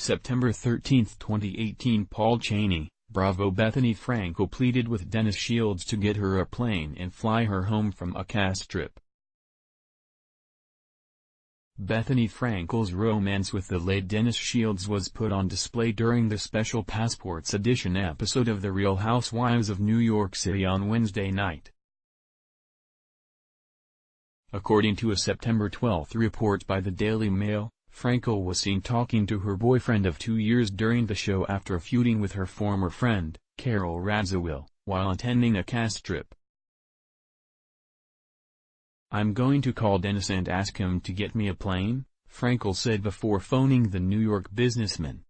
September 13, 2018. Paul Cheney, Bravo. Bethenny Frankel pleaded with Dennis Shields to get her a plane and fly her home from a cast trip. Bethenny Frankel's romance with the late Dennis Shields was put on display during the special Passports edition episode of The Real Housewives of New York City on Wednesday night. According to a September 12 report by the Daily Mail, Frankel was seen talking to her boyfriend of 2 years during the show after feuding with her former friend, Carol Radziwill, while attending a cast trip. "I'm going to call Dennis and ask him to get me a plane," Frankel said before phoning the New York businessman.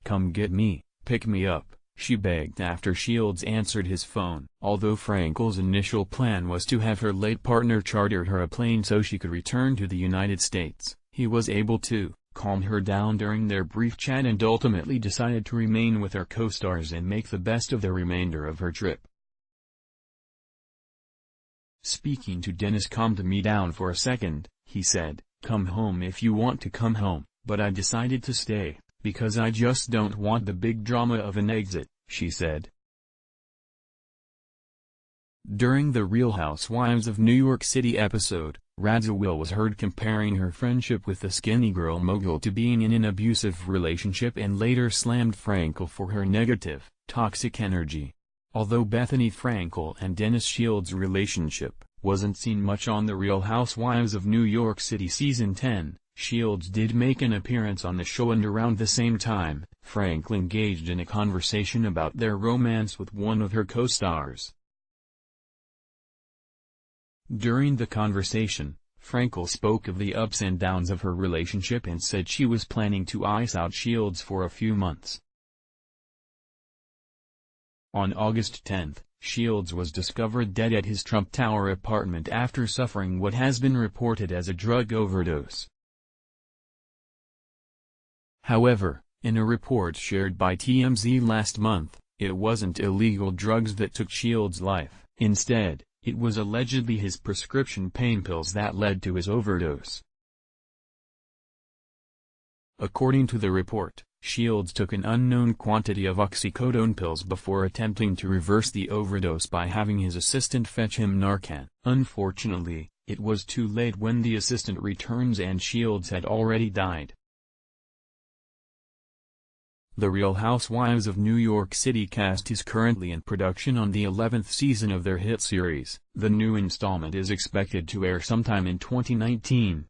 "Come get me, pick me up," she begged after Shields answered his phone. Although Frankel's initial plan was to have her late partner charter her a plane so she could return to the United States, he was able to calm her down during their brief chat and ultimately decided to remain with her co-stars and make the best of the remainder of her trip. Speaking to Dennis, "Calmed me down for a second," he said. "Come home if you want to come home, but I decided to stay, because I just don't want the big drama of an exit," she said. During the Real Housewives of New York City episode, Radziwill was heard comparing her friendship with the skinny girl mogul to being in an abusive relationship and later slammed Frankel for her negative, toxic energy. Although Bethenny Frankel and Dennis Shields' relationship wasn't seen much on The Real Housewives of New York City Season 10, Shields did make an appearance on the show, and around the same time, Frankel engaged in a conversation about their romance with one of her co-stars. During the conversation, Frankel spoke of the ups and downs of her relationship and said she was planning to ice out Shields for a few months. On August 10, Shields was discovered dead at his Trump Tower apartment after suffering what has been reported as a drug overdose. However, in a report shared by TMZ last month, it wasn't illegal drugs that took Shields' life. Instead, it was allegedly his prescription pain pills that led to his overdose. According to the report, Shields took an unknown quantity of oxycodone pills before attempting to reverse the overdose by having his assistant fetch him Narcan. Unfortunately, it was too late when the assistant returns and Shields had already died. The Real Housewives of New York City cast is currently in production on the 11th season of their hit series. The new installment is expected to air sometime in 2019.